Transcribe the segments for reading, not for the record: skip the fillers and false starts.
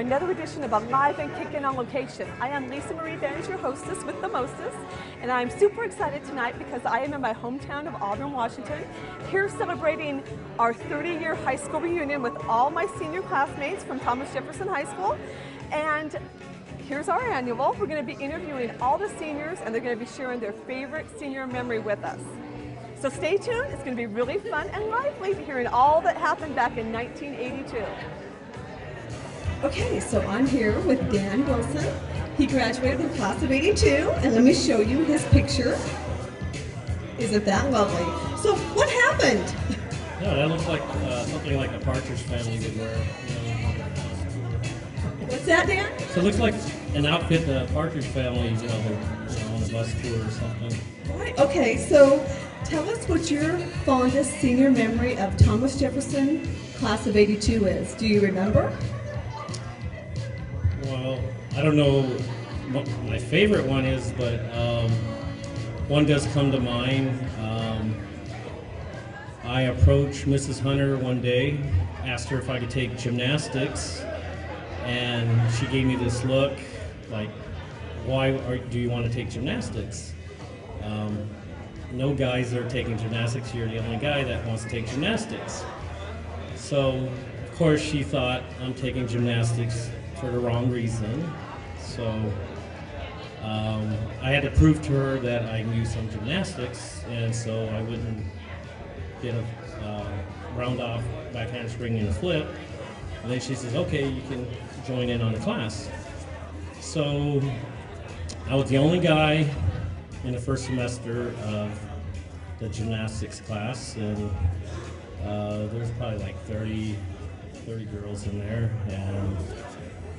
another edition of Alive and Kickin' on Location. I am Lisa Marie Benz, your hostess with the mostest, and I'm super excited tonight because I am in my hometown of Auburn, Washington, here celebrating our 30-year high school reunion with all my senior classmates from Thomas Jefferson High School. And here's our annual. We're going to be interviewing all the seniors, and they're going to be sharing their favorite senior memory with us. So stay tuned. It's going to be really fun and lively hearing all that happened back in 1982. Okay, so I'm here with Dan Wilson. He graduated in the class of 82, and let me show you his picture. Isn't that lovely? So what happened? No, that looks like something like a Partridge Family would wear. What's that, Dan? So it looks like an outfit the Partridge Family, they're on a bus tour or something. Right. Okay, so tell us what your fondest senior memory of Thomas Jefferson class of 82 is. Do you remember? Well, I don't know what my favorite one is, but one does come to mind. I approached Mrs. Hunter one day, asked her if I could take gymnastics, and she gave me this look like, why do you want to take gymnastics? No guys are taking gymnastics, you're the only guy that wants to take gymnastics. So, of course, she thought I'm taking gymnastics for the wrong reason. So I had to prove to her that I knew some gymnastics, and so I wouldn't get a round off, backhand spring and a flip. And then she says, okay, you can join in on the class. So I was the only guy in the first semester of the gymnastics class, and there's probably like 30 girls in there. And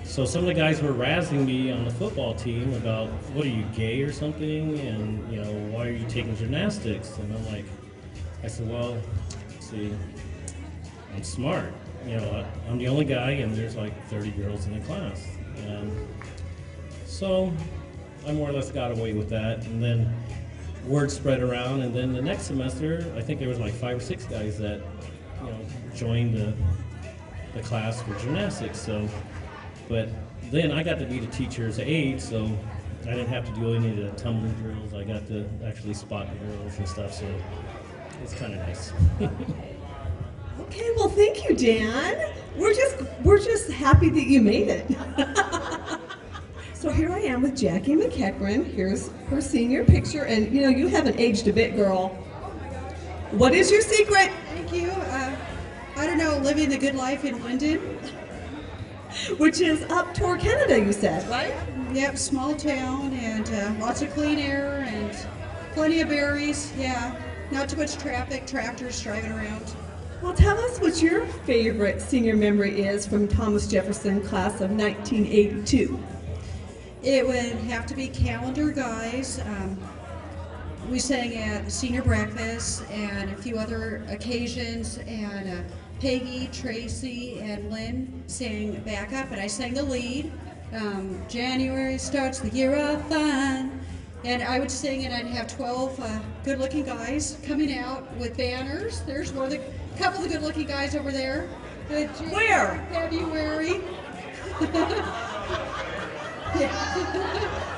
so some of the guys were razzing me on the football team about, what are you, gay or something? And, why are you taking gymnastics? And I'm like, I said, well, see, I'm smart. I'm the only guy, and there's like 30 girls in the class. And so I more or less got away with that. And then word spread around, and then the next semester, I think there was like 5 or 6 guys that, joined the class for gymnastics. So, but then I got to be the teacher's aide, so I didn't have to do any of the tumbling drills. I got to actually spot the girls and stuff, so it's kind of nice. Okay, well, thank you, Dan. We're just happy that you made it. So here I am with Jackie McEachran. Here's her senior picture, and you haven't aged a bit, girl. What is your secret? Thank you. I don't know, living the good life in Linden. Which is up toward Canada, you said, right? Yep, small town, and lots of clean air and plenty of berries. Yeah, not too much traffic, tractors driving around. Well, tell us what your favorite senior memory is from Thomas Jefferson class of 1982. It would have to be calendar guys. We sang at senior breakfast and a few other occasions, and Peggy, Tracy, and Lynn sang backup, and I sang the lead. January starts the year of fun. And I would sing, and I'd have 12 good-looking guys coming out with banners. There's one of the couple of the good-looking guys over there. Where? February.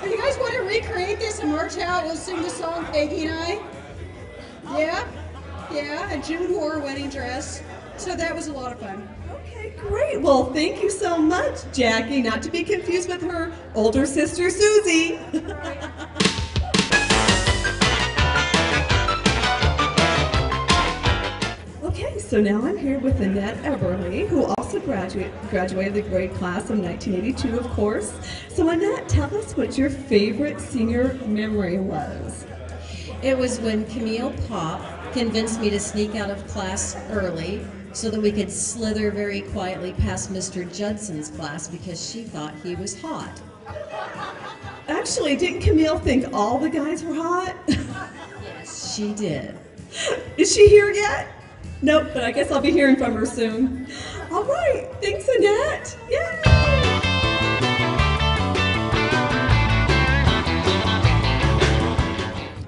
You guys want to recreate this and march out? We'll sing the song, Peggy and I. Yeah. And June wore a wedding dress, so that was a lot of fun. Okay, great. Well, thank you so much, Jackie. Not to be confused with her older sister, Susie. Okay, so now I'm here with Annette Eberly, who also graduated the grade class of 1982, of course. So Annette, tell us what your favorite senior memory was. It was when Camille Pop convinced me to sneak out of class early so that we could slither very quietly past Mr. Judson's class because she thought he was hot. Actually, didn't Camille think all the guys were hot? Yes, she did. Is she here yet? Nope, but I guess I'll be hearing from her soon. All right, thanks, Annette. Yay!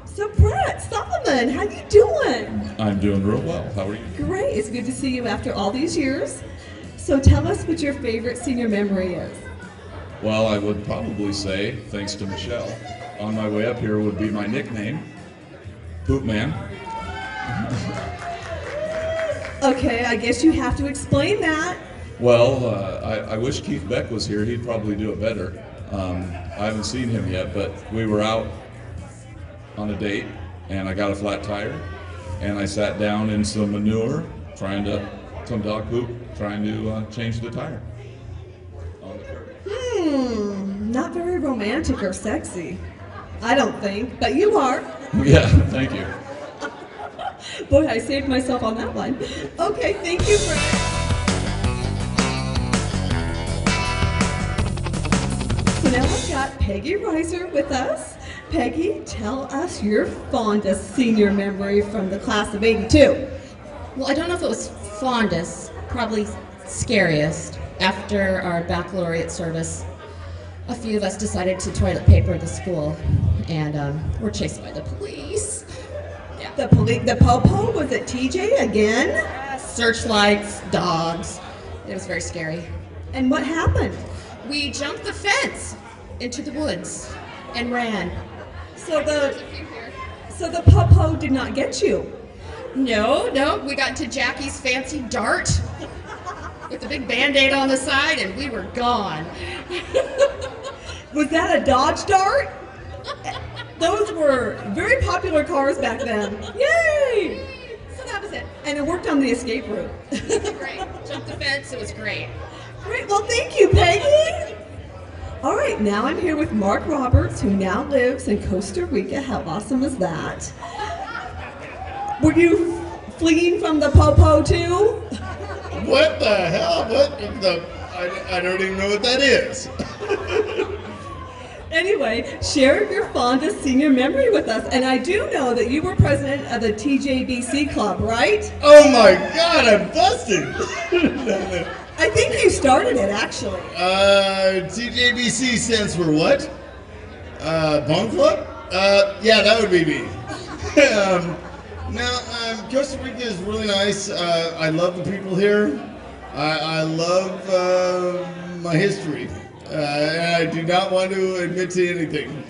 So Brett Solomon, how you doing? I'm doing real well. How are you? Great. It's good to see you after all these years. So tell us what your favorite senior memory is. Well, I would probably say, thanks to Michelle, on my way up here would be my nickname, Poop Man. Okay, I guess you have to explain that. Well, I wish Keith Beck was here. He'd probably do it better. I haven't seen him yet, but we were out on a date, and I got a flat tire, and I sat down in some manure, some dog poop, trying to change the tire on the curb. Not very romantic or sexy. I don't think, but you are. Yeah, thank you. Boy, I saved myself on that one. Okay, thank you, Frank. So now I've got Peggy Reiser with us. Peggy, tell us your fondest senior memory from the class of '82. Well, I don't know if it was fondest, probably scariest. After our baccalaureate service, a few of us decided to toilet paper the school, and were chased by the police. The po-po, was it TJ again? Searchlights, dogs. It was very scary. And what happened? We jumped the fence into the woods and ran. So the po-po did not get you? No, we got to Jackie's fancy dart with a big Band-Aid on the side, and we were gone. Was that a Dodge Dart? Those were very popular cars back then. Yay! So that was it. And it worked on the escape route. Great. Jumped the fence. It was great. Great. Well, thank you, Peggy. All right, now I'm here with Mark Roberts, who now lives in Costa Rica. How awesome is that? Were you fleeing from the po-po too? What the hell? I don't even know what that is. Anyway, share your fondest senior memory with us. And I do know that you were president of the TJBC club, right? Oh my God, I'm busted. I think you started it, actually. TJBC stands for what? Bone Club? Yeah, that would be me. Costa Rica is really nice. I love the people here. I love my history. And I do not want to admit to anything.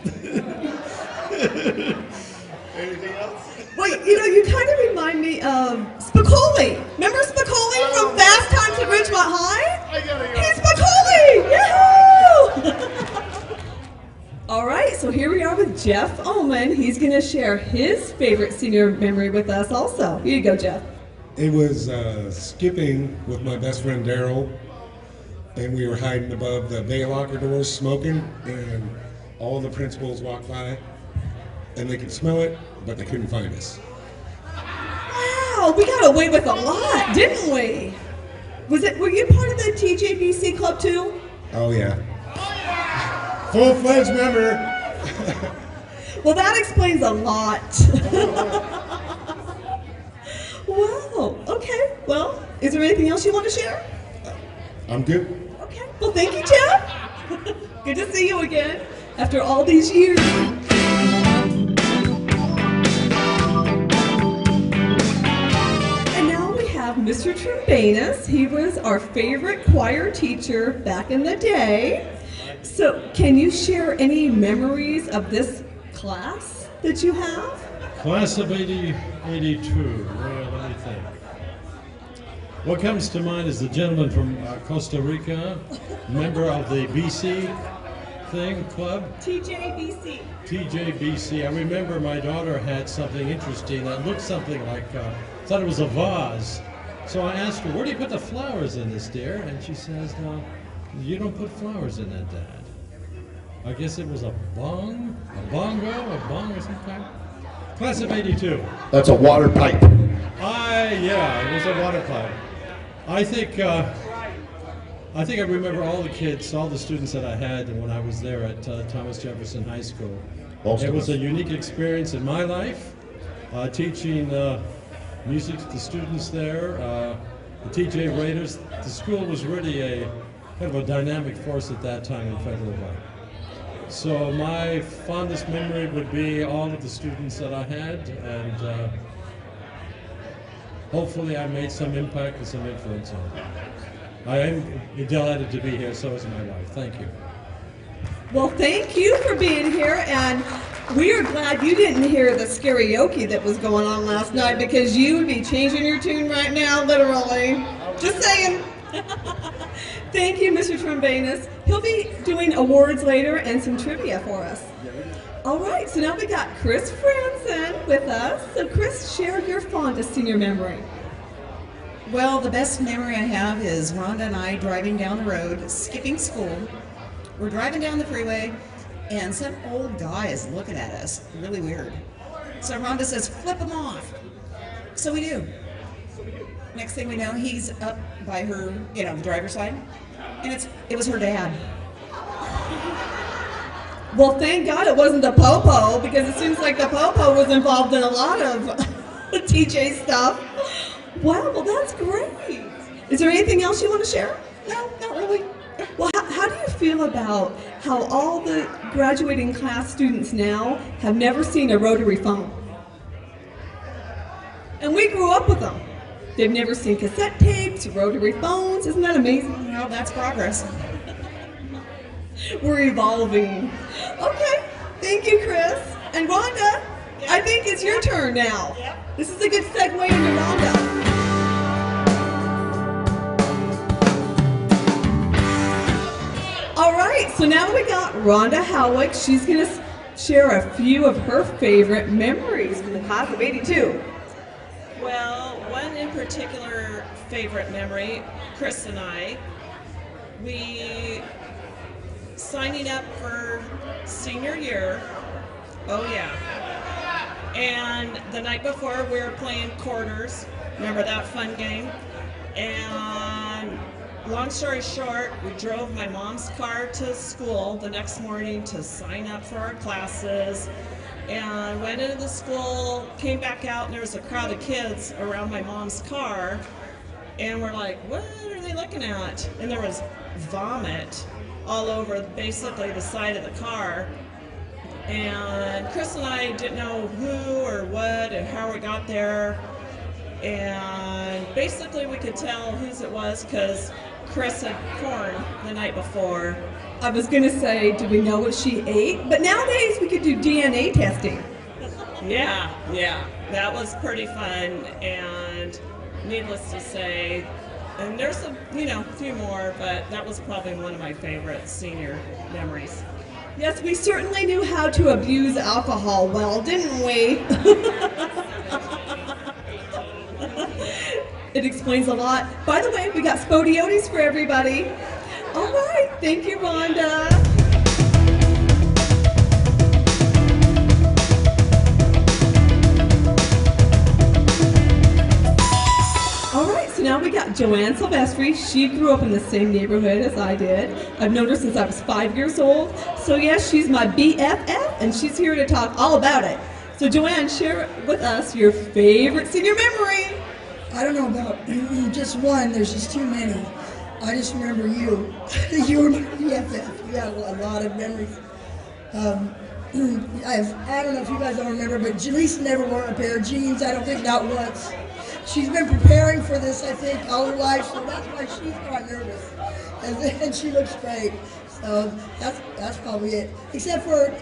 Anything else? Well, you kind of remind me of Spicoli. Remember Spicoli from Fast Times at Ridgemont High? I gotta go. He's Spicoli! Yahoo! All right, so here we are with Jeff Ullman. He's going to share his favorite senior memory with us also. Here you go, Jeff. It was skipping with my best friend Daryl, and we were hiding above the bay locker doors smoking, and all the principals walked by, and they could smell it, but they couldn't find us. Wow, we got away with a lot, didn't we? Were you part of the TJBC club too? Oh yeah. Full-fledged member. Well, that explains a lot. Wow, okay. Well, is there anything else you want to share? I'm good. Okay, well, thank you, Jeff. Good to see you again after all these years. And now we have Mr. Trembanus. He was our favorite choir teacher back in the day. So, can you share any memories of this class that you have? Class of 82. Well, let me think. What comes to mind is the gentleman from Costa Rica, member of the BC club. TJBC. TJBC. I remember my daughter had something interesting that looked something like, thought it was a vase. So I asked her, where do you put the flowers in this, dear? And she says, no, you don't put flowers in that, Dad. I guess it was a bongo, a bong or something. Class of 82. That's a water pipe. Yeah, it was a water pipe. I think I remember all the kids, all the students that I had when I was there at Thomas Jefferson High School. It was a unique experience in my life, teaching music to the students there, the TJ Raiders. The school was really a kind of a dynamic force at that time in Federal. So my fondest memory would be all of the students that I had, and hopefully I made some impact and some influence on them. I am delighted to be here, so is my wife. Thank you. Well, thank you for being here, and we are glad you didn't hear the karaoke that was going on last night, because you would be changing your tune right now, literally. Just saying. Thank you, Mr. Trombanus. He'll be doing awards later and some trivia for us. All right, so now we got Chris Franson with us. So Chris, share your fondest senior memory. Well, the best memory I have is Rhonda and I driving down the road, skipping school. We're driving down the freeway, and some old guy is looking at us, really weird. So Rhonda says, flip him off. So we do. Next thing we know, he's up by her, the driver's side, and it was her dad. Well, thank God it wasn't the Popo, because it seems like the Popo was involved in a lot of TJ stuff. Wow, well that's great. Is there anything else you want to share? No, not really. Well, how do you feel about how all the graduating class students now have never seen a rotary phone? And we grew up with them. They've never seen cassette tapes, rotary phones. Isn't that amazing? Well, that's progress. We're evolving. Okay, thank you, Chris. And Rhonda, I think it's your turn now. This is a good segue into Rhonda. All right, so now we got Rhonda Howick. She's going to share a few of her favorite memories from the class of '82. Well, one in particular favorite memory, Chris and I, we signing up for senior year, oh yeah, and the night before we were playing quarters, remember that fun game? And long story short, we drove my mom's car to school the next morning to sign up for our classes, and went into the school, came back out, and there was a crowd of kids around my mom's car, and we're like, what are they looking at? And there was vomit all over basically the side of the car, and Chris and I didn't know who or what and how we got there, and basically we could tell whose it was because Chris had corn the night before. I was going to say, do we know what she ate? But nowadays we could do DNA testing. Yeah, that was pretty fun, and needless to say, and there's a few more, but that was probably one of my favorite senior memories. Yes, we certainly knew how to abuse alcohol well, didn't we? It explains a lot. By the way, we got Spodiotes for everybody. All right, thank you, Rhonda. All right, so now we got Joanne Silvestri. She grew up in the same neighborhood as I did. I've known her since I was 5 years old. So yes, she's my BFF, and she's here to talk all about it. So Joanne, share with us your favorite senior memory. I don't know about just one, there's just too many. I just remember you. You were my BFF. You have a lot of memories. I don't know if you guys don't remember, but Leesa never wore a pair of jeans, I don't think not once. She's been preparing for this, I think, all her life, so that's why she's quite nervous. And she looks great. So that's probably it. Except for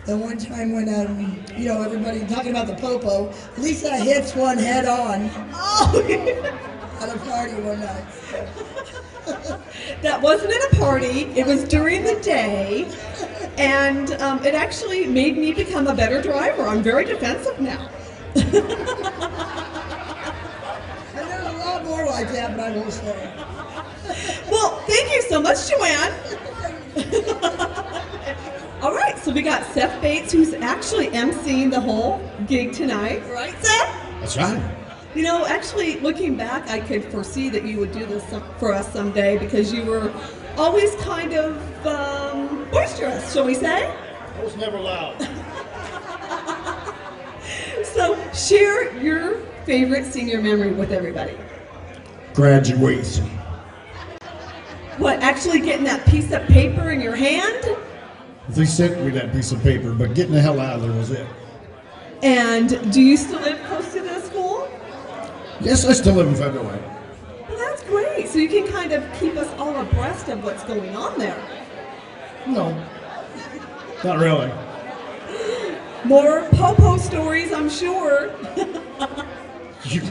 the one time when, everybody talking about the Popo, Leesa hits one head on. Oh, at a party one night. That wasn't at a party, it was during the day, and it actually made me become a better driver. I'm very defensive now. And there's a lot more like that, but I won't say. Well, thank you so much, Joanne. All right, so we got Seth Bates, who's actually emceeing the whole gig tonight, right, Seth? That's right. You know, actually, looking back, I could foresee that you would do this for us someday because you were always kind of boisterous, shall we say? I was never loud. So, share your favorite senior memory with everybody. Graduation. What, actually getting that piece of paper in your hand? They sent me that piece of paper, but getting the hell out of there was it. And do you still live close to the school? Yes, I still live in Federal Way. Well, that's great. So you can kind of keep us all abreast of what's going on there. No, not really. More po-po stories, I'm sure.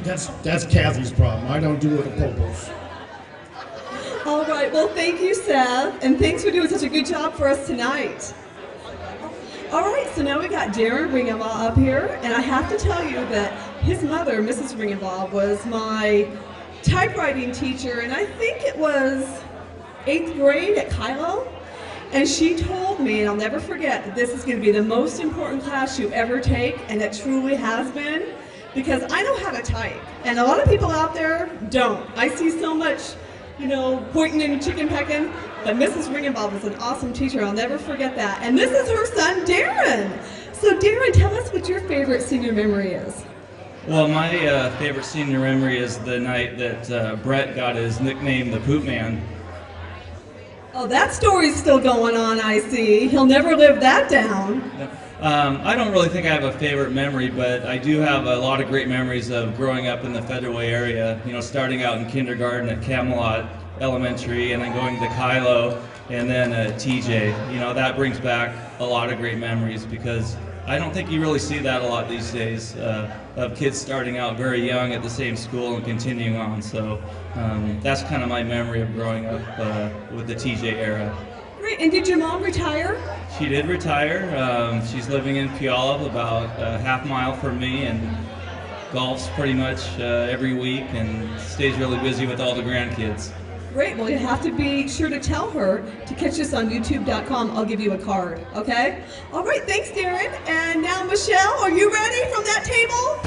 That's Kathy's problem. I don't do it with the popos. All right, well, thank you, Seth, and thanks for doing such a good job for us tonight. All right, so now we got Darren Ringenbaugh up here, and I have to tell you that his mother, Mrs. Ringenbaugh, was my typewriting teacher, and I think it was 8th grade at Kylo. And she told me, and I'll never forget, that this is going to be the most important class you ever take, and it truly has been, because I know how to type, and a lot of people out there don't. I see so much, pointing and chicken pecking, but Mrs. Ringenbaugh was an awesome teacher. I'll never forget that. And this is her son, Darren. So Darren, tell us what your favorite senior memory is. Well, my favorite senior memory is the night that Brett got his nickname, the Poop Man. Oh, that story's still going on, I see. He'll never live that down. I don't really think I have a favorite memory, but I do have a lot of great memories of growing up in the Federal Way area, starting out in kindergarten at Camelot Elementary and then going to Kylo and then at TJ. That brings back a lot of great memories because I don't think you really see that a lot these days of kids starting out very young at the same school and continuing on. So that's kind of my memory of growing up with the TJ era. Great, and did your mom retire? She did retire. She's living in Puyallup, about a half-mile from me, and golfs pretty much every week and stays really busy with all the grandkids. Great, well you have to be sure to tell her to catch us on youtube.com. I'll give you a card, okay? All right, thanks Darren. And now Michelle, are you ready from that table?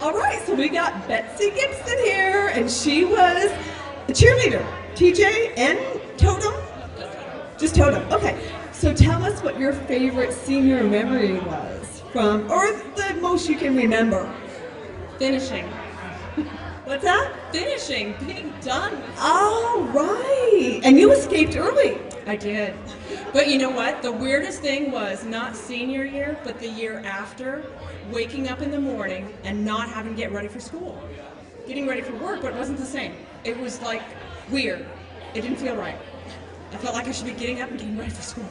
All right, so we got Betsy Gibson here, and she was a cheerleader. TJ and Totem? Just Totem, okay. So tell us what your favorite senior memory was from, or the most you can remember. Finishing. What's that? Finishing, being done. All right. And you escaped early. I did. But you know what? The weirdest thing was not senior year, but the year after, waking up in the morning and not having to get ready for school. Getting ready for work, but it wasn't the same. It was like weird. It didn't feel right. I felt like I should be getting up and getting ready for school.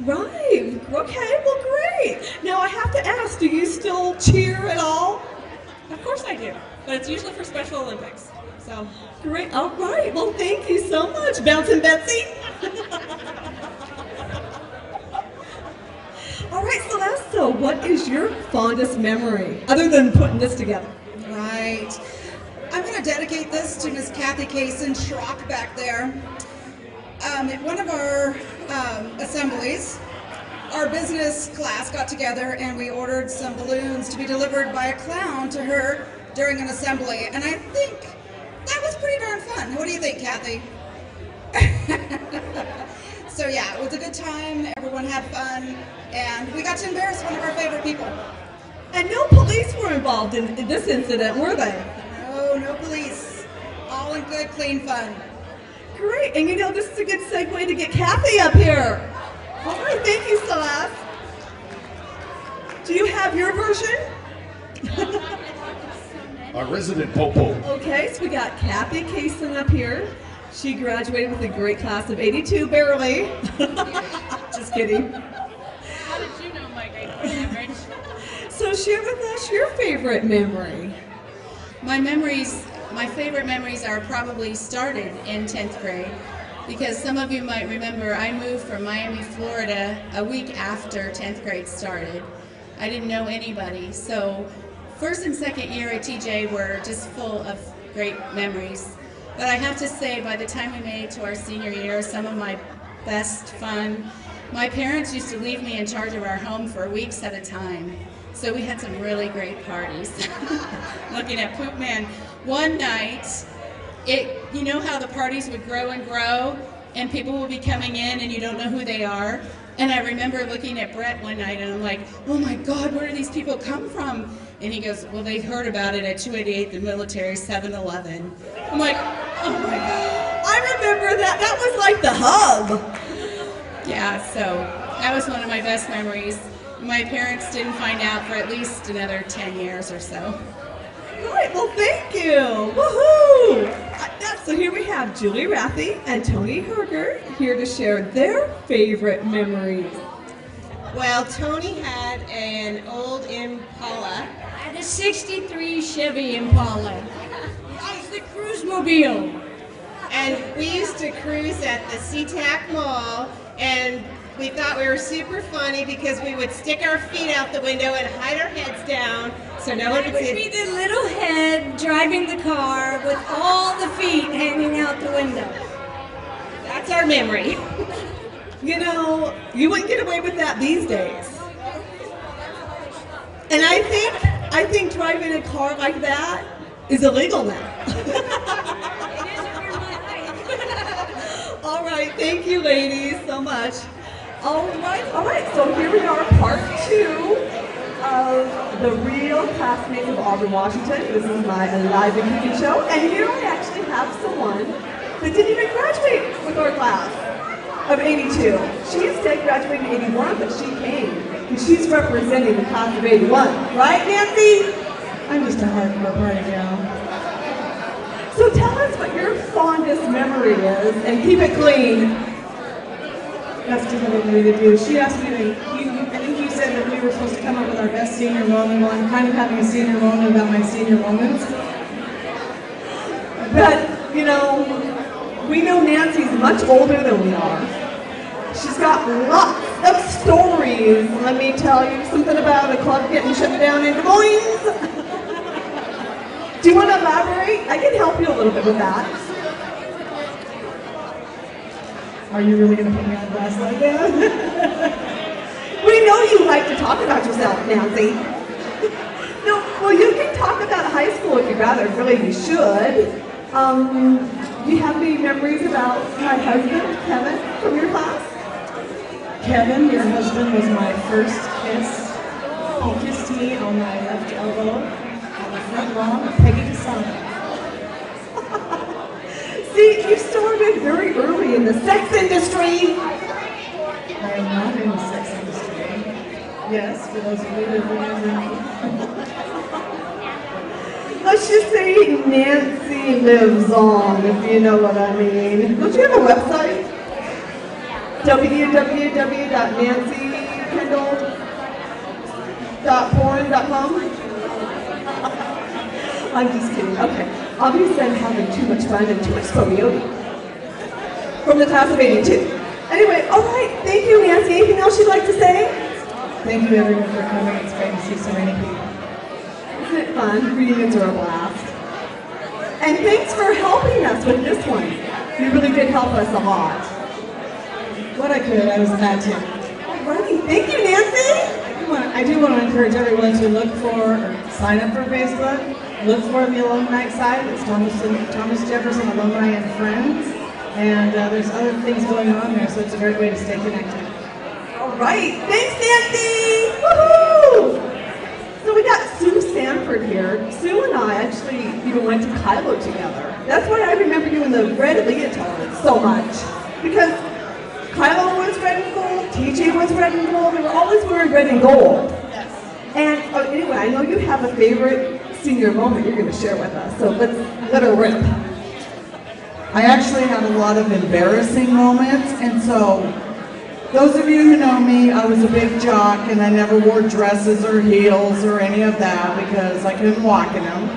Right. Okay, well, great. Now I have to ask, do you still cheer at all? Of course I do, but it's usually for Special Olympics. So great. All right. Well, thank you so much, Bouncing Betsy. All right, Celeste, so what is your fondest memory, other than putting this together? Right. I'm going to dedicate this to Miss Kathy Kaysen Schrock back there. At one of our assemblies, our business class got together and we ordered some balloons to be delivered by a clown to her during an assembly. And I think that was pretty darn fun. What do you think, Kathy? So yeah, it was a good time. Everyone had fun. And we got to embarrass one of our favorite people. And no police were involved in this incident, were they? No, no police. All in good, clean fun. Great, and this is a good segue to get Kathy up here. All right, thank you, Celeste. Do you have your version? Our resident Popo. Okay, so we got Kathy Kaysen up here. She graduated with a great class of 82, barely. Just kidding. How did you know my grade point average? So share with us your favorite memory. My favorite memories are probably started in 10th grade because some of you might remember I moved from Miami, Florida a week after 10th grade started. I didn't know anybody, so first and second year at TJ were just full of great memories. But I have to say, by the time we made it to our senior year, some of my best fun, my parents used to leave me in charge of our home for weeks at a time. So we had some really great parties. Looking at Poop Man. One night, you know how the parties would grow and grow, and people would be coming in and you don't know who they are? And I remember looking at Brett one night and I'm like, oh my God, where do these people come from? And he goes, well, they heard about it at 288 the military 7-Eleven. I'm like, oh my God. I remember that. That was like the hub. Yeah, so That was one of my best memories. My parents didn't find out for at least another 10 years or so. All right, well, thank you. Woohoo! So here we have Julie Rathie and Tony Herger here to share their favorite memories. Well, Tony had an old Impala. I had a 63 Chevy Impala. It's the cruise mobile. And we used to cruise at the SeaTac Mall, and we thought we were super funny because we would stick our feet out the window and hide our heads down so no one I would would see. be the little head driving the car with all the feet hanging out the window. That's our memory. You know, you wouldn't get away with that these days. And I think driving a car like that is illegal now. All right, thank you ladies so much. All right, so here we are, part 2 of the real classmates of Auburn, Washington. This is my live and cooking show, and here I actually have someone that didn't even graduate with our class of 82. She instead graduated in 81, but she came, and she's representing the class of 81. Right, Nancy? I'm just a hardcore party gal. So tell us what your fondest memory is, and keep it clean. That's difficult for me to do. She asked me to, I think you said that we were supposed to come up with our best senior moment. Well, I'm kind of having a senior moment about my senior moments. But, you know, we know Nancy's much older than we are. She's got lots of stories. Let me tell you something about a club getting shut down in Des Moines. Do you want to elaborate? I can help you a little bit with that. Are you really going to put me on blast like that? We know you like to talk about yourself, Nancy. No, well, you can talk about high school if you'd rather. Really, you should. Do you have any memories about my husband, Kevin, from your class? Kevin, your husband, was my first kiss. He kissed me on my left elbow on the front lawn of Peggy DeSana. See, you started very early in the sex industry. I am not in the sex industry. Yes, for those of you that remember me. Let's just say Nancy lives on, if you know what I mean. Don't you have a website? www.nancykendall.porn.com? I'm just kidding. Okay. Obviously, I'm having too much fun and too much peyote from the class of 82. Anyway, all right. Thank you, Nancy. Anything else you'd like to say? Thank you, everyone, for coming. It's great to see so many people. Isn't it fun? Reunions are a blast. And thanks for helping us with this one. You really did help us a lot. What I could, I was glad to. All right. Thank you, Nancy. I do want to encourage everyone to look for or sign up for Facebook. Look for the alumni site. It's Thomas Jefferson Alumni and Friends. And there's other things going on there, so it's a great way to stay connected. All right. Thanks, Nancy. Woohoo! So we got Sue Sanford here. Sue and I actually even went to Kylo together. That's why I remember you in the red leotard so much. Because Kylo was red and gold, TJ was red and gold. They were always wearing red and gold. Yes. And anyway, I know you have a favorite senior moment you're going to share with us. So let's let her rip. I actually have a lot of embarrassing moments, and so those of you who know me, I was a big jock and I never wore dresses or heels or any of that because I couldn't walk in them.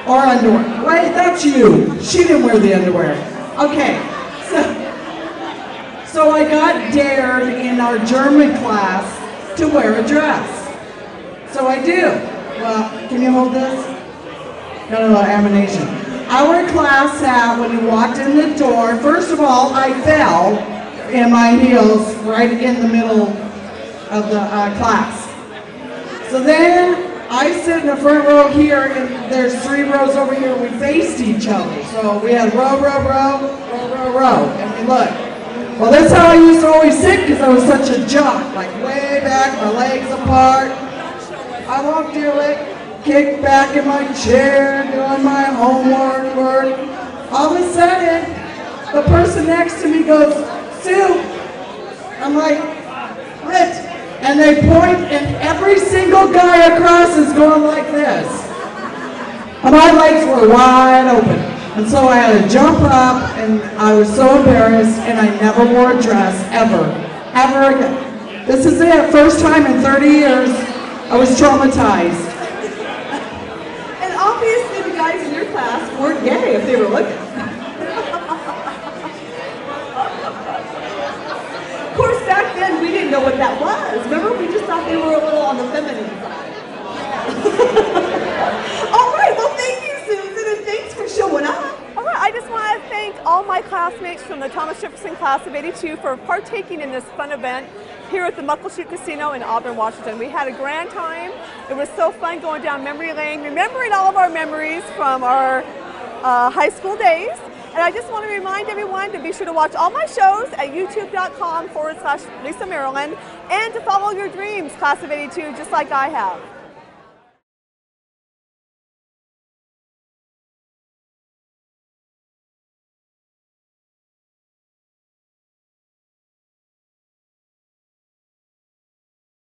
Or underwear. Wait, that's you. She didn't wear the underwear. Okay, so I got dared in our German class to wear a dress. So I do. Well, can you hold this? Got a little ammunition. Our class hat, when you walked in the door, first of all, I fell in my heels right in the middle of the class. So then I sit in the front row here, and there's 3 rows over here. We faced each other. So we had row, row, row, row, row, row, and we looked. Well, that's how I used to always sit because I was such a jock, like way back, my legs apart. I walked here like kicked back in my chair, doing my homework work. All of a sudden, the person next to me goes, Sue. I'm like, it, and they point, and every single guy across is going like this. And my legs were wide open. And so I had to jump up, and I was so embarrassed, and I never wore a dress, ever again. This is it, first time in 30 years, I was traumatized. And obviously the guys in your class weren't gay if they were looking. Of course, back then we didn't know what that was. Remember, we just thought they were a little on the feminine side. All right, well, thank you, Susan, and thanks for showing up. All right, I just want to thank all my classmates from the Thomas Jefferson class of '82 for partaking in this fun event here at the Muckleshoot Casino in Auburn, Washington. We had a grand time. It was so fun going down memory lane, remembering all of our memories from our high school days. And I just want to remind everyone to be sure to watch all my shows at youtube.com/Leesa Maryland, and to follow your dreams, class of '82, just like I have.